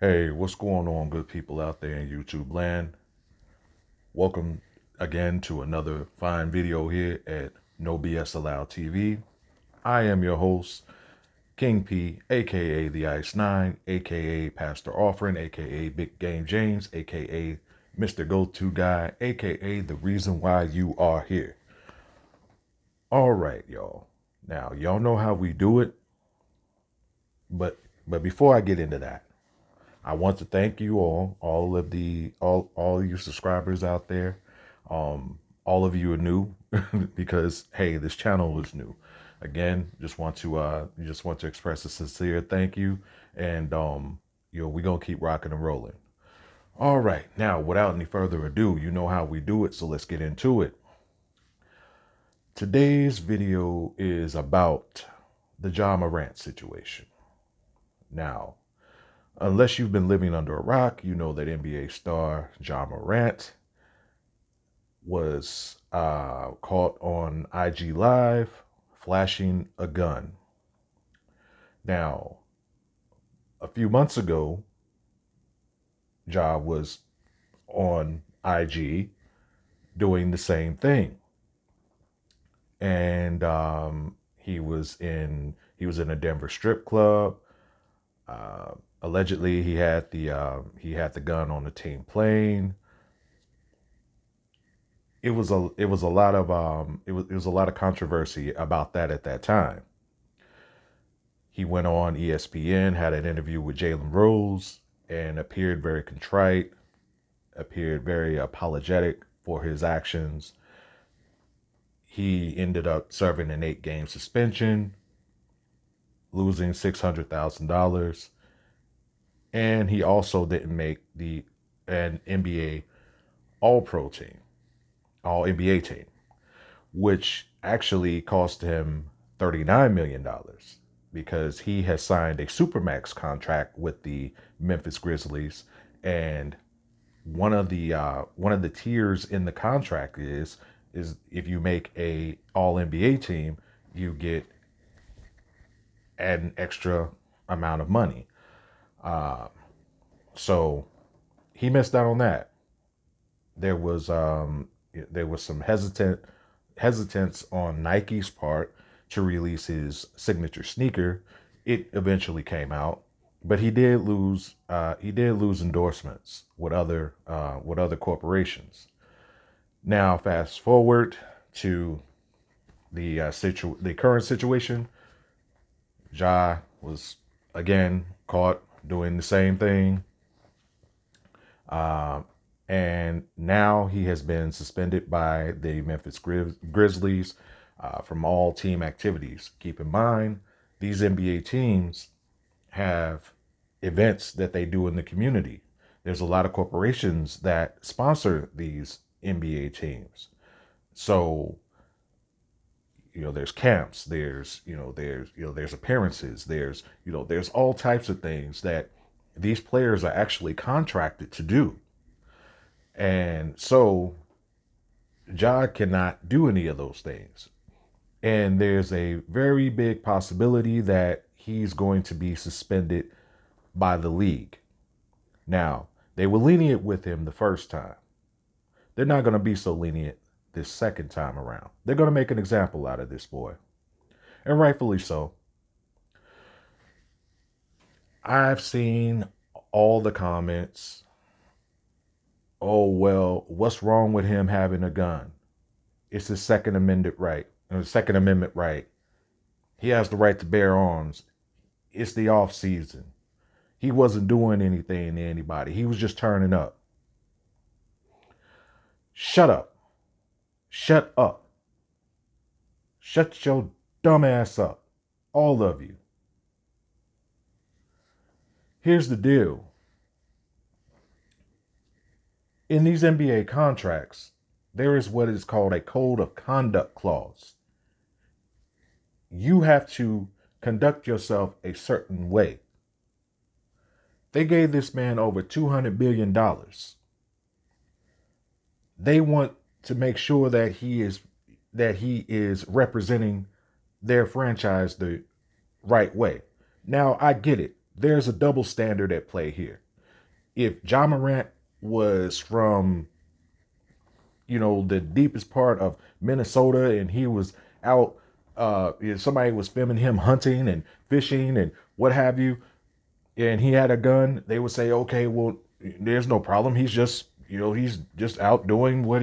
Hey, what's going on, good people out there in YouTube land? Welcome again to another fine video here at No BS Allowed TV. I am your host, King P, aka the Ice Nine, aka Pastor Offering, aka Big Game James, aka Mr. Go-To Guy, aka the reason why you are here. All right, y'all. Now, y'all know how we do it, but before I get into that, I want to thank you all you subscribers out there. All of you are new because hey, this channel is new. Again, just want to express a sincere thank you, and we're gonna keep rocking and rolling. All right, now without any further ado, you know how we do it, so let's get into it. Today's video is about the Morant situation. Now, unless you've been living under a rock, you know that NBA star Morant was caught on IG Live flashing a gun. Now, a few months ago, Ja was on IG doing the same thing, and he was in a Denver strip club. Allegedly, he had the gun on the team plane. It was a lot of a lot of controversy about that at that time. He went on ESPN, had an interview with Jalen Rose, and appeared very contrite, appeared very apologetic for his actions. He ended up serving an 8-game suspension, losing $600,000, and he also didn't make an NBA All-Pro team, All NBA team, which actually cost him $39 million because he has signed a Supermax contract with the Memphis Grizzlies, and one of the tiers in the contract is if you make a All NBA team, you get an extra amount of money. So he missed out on that. There was some hesitance on Nike's part to release his signature sneaker. It eventually came out, but he did lose endorsements with other corporations. Now, fast forward to the current situation. Ja was again caught doing the same thing. And now he has been suspended by the Memphis Grizzlies from all team activities. Keep in mind, these NBA teams have events that they do in the community. There's a lot of corporations that sponsor these NBA teams. So, there's camps, there's appearances, there's all types of things that these players are actually contracted to do. And so Ja cannot do any of those things. And there's a very big possibility that he's going to be suspended by the league. Now, they were lenient with him the first time. They're not going to be so lenient this second time around. They're going to make an example out of this boy. And rightfully so. I've seen all the comments. Oh, well, what's wrong with him having a gun? It's his Second Amendment right. He has the right to bear arms. It's the off season. He wasn't doing anything to anybody. He was just turning up. Shut up. Shut up. Shut your dumb ass up. All of you. Here's the deal. In these NBA contracts, there is what is called a code of conduct clause. You have to conduct yourself a certain way. They gave this man over $200 billion. They want to make sure that he is representing their franchise the right way. Now, I get it. There's a double standard at play here. if Ja Morant was from, the deepest part of Minnesota and he was out, if somebody was filming him hunting and fishing and what have you, and he had a gun, they would say, okay, well, there's no problem. He's just out doing what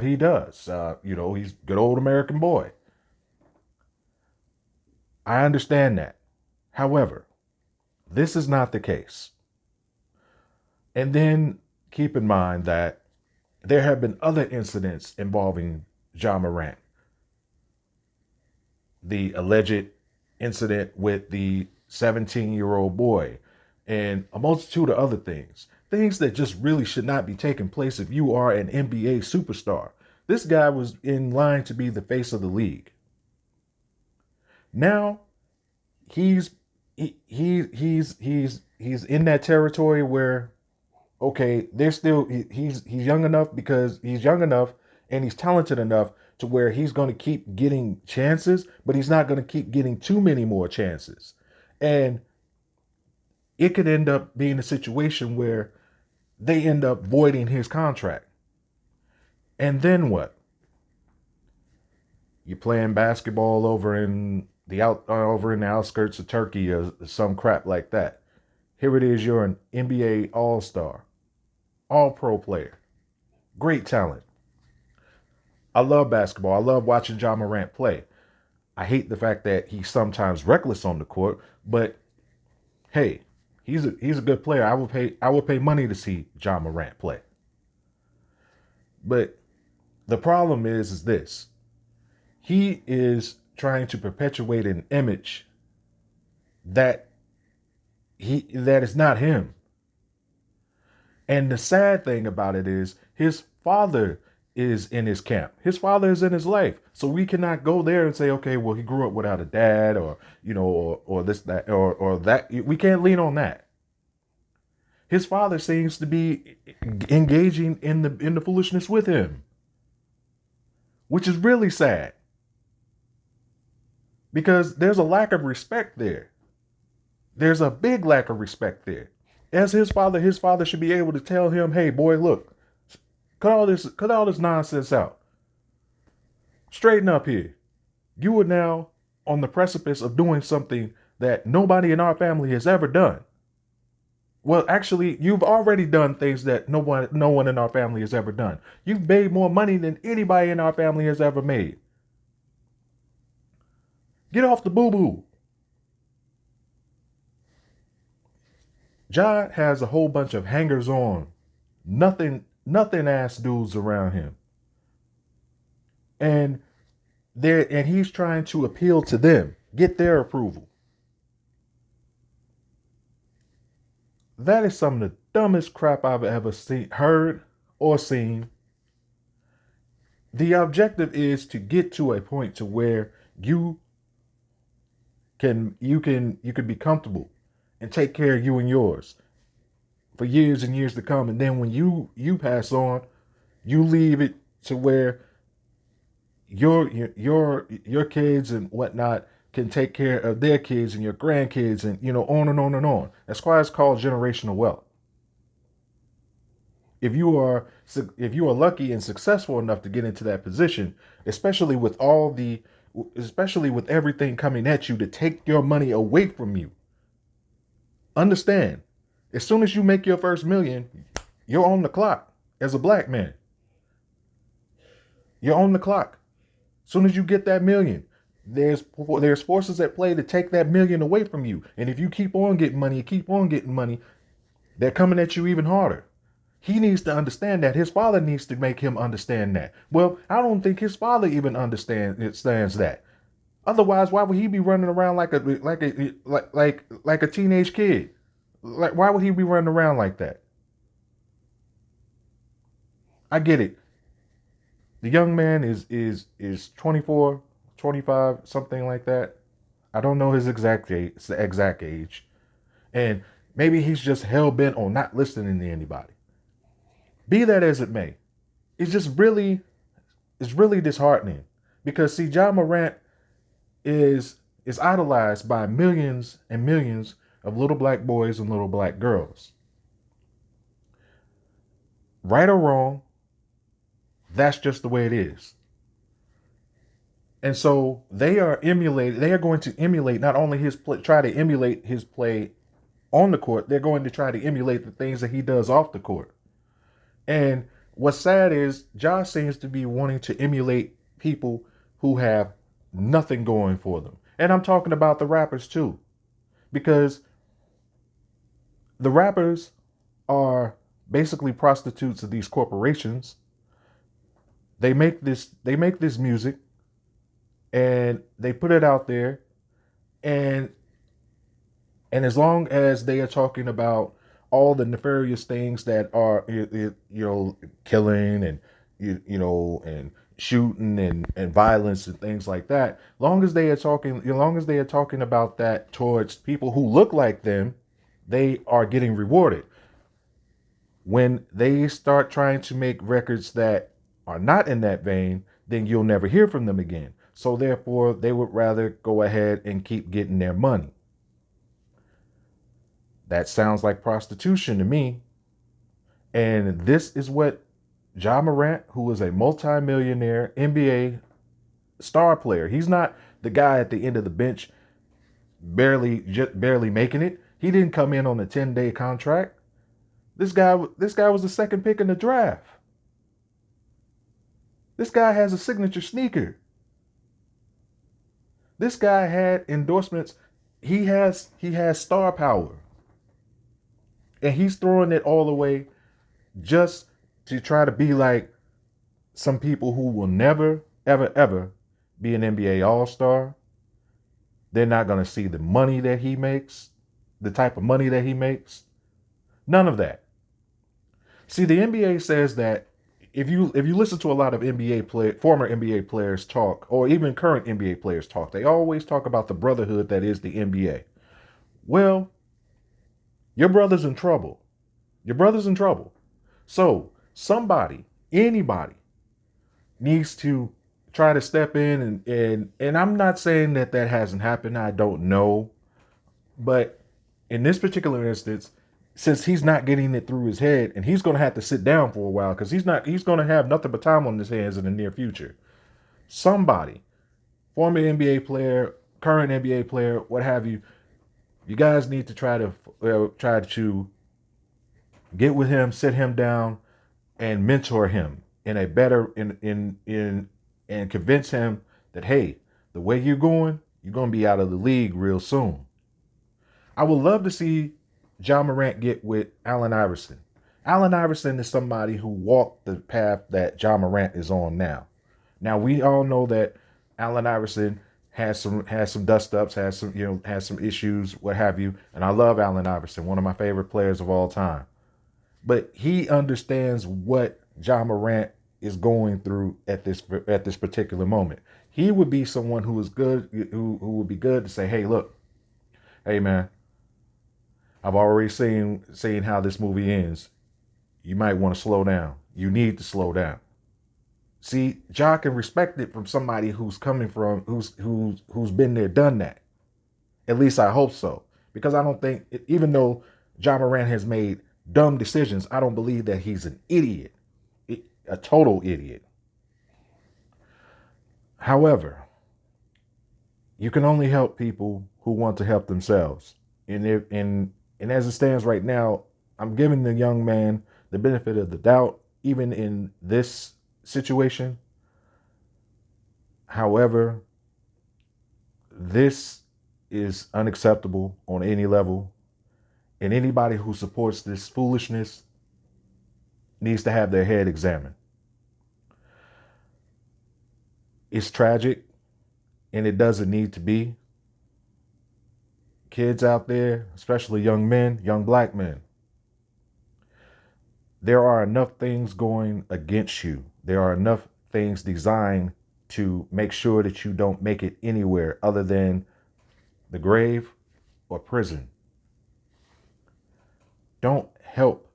he does. He's a good old American boy. I understand that. However, this is not the case. And then keep in mind that there have been other incidents involving Ja Morant. The alleged incident with the 17-year-old boy, and a multitude of other things. Things that just really should not be taking place if you are an NBA superstar. This guy was in line to be the face of the league. Now he's in that territory where, okay, there's still he's young enough, because he's young enough and he's talented enough to where he's going to keep getting chances, but he's not going to keep getting too many more chances. And it could end up being a situation where they end up voiding his contract. And then what? You're playing basketball over in the outskirts of Turkey or some crap like that. Here it is, you're an NBA All-Star, All-Pro player, great talent. I love basketball. I love watching Ja Morant play. I hate the fact that he's sometimes reckless on the court, but hey, he's a good player. I would pay money to see Ja Morant play. But the problem is this. He is trying to perpetuate an image that is not him. And the sad thing about it is his father is in his camp. His father is in his life. So we cannot go there and say, okay, well, he grew up without a dad, or, or this, that, or that. We can't lean on that. His father seems to be engaging in the foolishness with him, which is really sad, because there's a lack of respect there. There's a big lack of respect there. As his father should be able to tell him, hey, boy, look, cut all this nonsense out. Straighten up here. You are now on the precipice of doing something that nobody in our family has ever done. Well, actually, you've already done things that no one in our family has ever done. You've made more money than anybody in our family has ever made. Get off the boo-boo. Ja has a whole bunch of hangers-on, nothing ass dudes around him. And he's trying to appeal to them, get their approval. That is some of the dumbest crap I've ever heard or seen. The objective is to get to a point to where you can be comfortable and take care of you and yours for years and years to come. And then when you pass on, you leave it to where your kids and whatnot can take care of their kids and your grandkids, and on and on and on. That's why it's called generational wealth. If you are lucky and successful enough to get into that position, especially with everything coming at you to take your money away from you, understand, as soon as you make your first million, you're on the clock as a black man. You're on the clock. As soon as you get that million, there's forces at play to take that million away from you. And if you keep on getting money, they're coming at you even harder. He needs to understand that. His father needs to make him understand that. Well, I don't think his father even understands that. Otherwise, why would he be running around like a teenage kid? Like, why would he be running around like that? I get it. The young man is 24, 25, something like that. I don't know his exact age. And maybe he's just hell-bent on not listening to anybody. Be that as it may, it's really disheartening, because see, Ja Morant is idolized by millions and millions of little black boys and little black girls. Right or wrong, that's just the way it is. And so they are going to emulate not only his play, try to emulate his play on the court, they're going to try to emulate the things that he does off the court. And what's sad is Josh seems to be wanting to emulate people who have nothing going for them. And I'm talking about the rappers too, because the rappers are basically prostitutes of these corporations. They make this music and they put it out there, and as long as they are talking about all the nefarious things that are killing and and shooting and violence and things like that, long as they are talking about that towards people who look like them, they are getting rewarded. When they start trying to make records that are not in that vein, then you'll never hear from them again. So therefore, they would rather go ahead and keep getting their money. That sounds like prostitution to me. And this is what Ja Morant, who is a multimillionaire NBA star player, he's not the guy at the end of the bench barely making it. He didn't come in on a 10-day contract. This guy was the second pick in the draft. This guy has a signature sneaker. This guy had endorsements. He has star power. And he's throwing it all away just to try to be like some people who will never, ever, ever be an NBA All-Star. They're not going to see the money that he makes, the type of money that he makes. None of that. See, the NBA says that if you listen to a lot of former NBA players talk, or even current NBA players talk, they always talk about the brotherhood that is the NBA. Well, your brother's in trouble. Your brother's in trouble. So somebody, anybody, needs to try to step in and I'm not saying that hasn't happened. I don't know, but in this particular instance, since he's not getting it through his head, and he's going to have to sit down for a while because he's going to have nothing but time on his hands in the near future. Somebody, former NBA player, current NBA player, what have you, you guys need to try to get with him, sit him down, and mentor him in a better in and convince him that, hey, the way you're going to be out of the league real soon. I would love to see Ja Morant get with Allen Iverson. Allen Iverson is somebody who walked the path that Ja Morant is on now. Now we all know that Allen Iverson has some dust ups, has some issues, what have you. And I love Allen Iverson, one of my favorite players of all time. But he understands what Ja Morant is going through at this particular moment. He would be someone who is good, who would be good to say, hey, look, hey man, I've already seen how this movie ends. You might want to slow down. You need to slow down. See, Ja can respect it from somebody who's coming from who's been there, done that. At least I hope so, because I don't think, even though Ja Morant has made dumb decisions, I don't believe that he's an idiot, a total idiot. However, you can only help people who want to help themselves. And as it stands right now, I'm giving the young man the benefit of the doubt, even in this situation. However, this is unacceptable on any level. And anybody who supports this foolishness needs to have their head examined. It's tragic, and it doesn't need to be. Kids out there, especially young men, young black men, there are enough things going against you. There are enough things designed to make sure that you don't make it anywhere other than the grave or prison. Don't help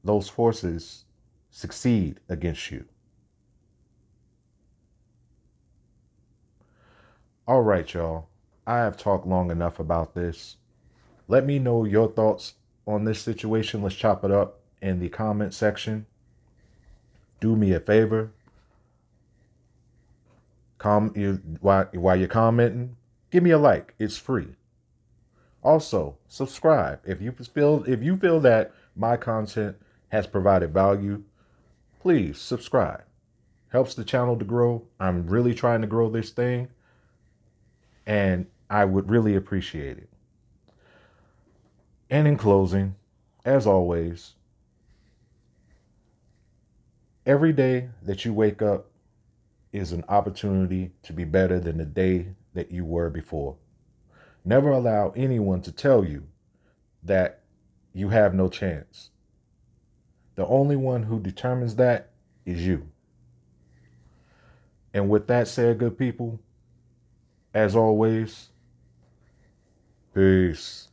those forces succeed against you. All right, y'all. I have talked long enough about this. Let me know your thoughts on this situation. Let's chop it up. in the comment section. Do me a favor. While you're commenting, give me a like. It's free. Also, subscribe. If you feel that my content has provided value, please subscribe. Helps the channel to grow. I'm really trying to grow this thing, and I would really appreciate it. And in closing, as always, every day that you wake up is an opportunity to be better than the day that you were before. Never allow anyone to tell you that you have no chance. The only one who determines that is you. And with that said, good people, as always, peace.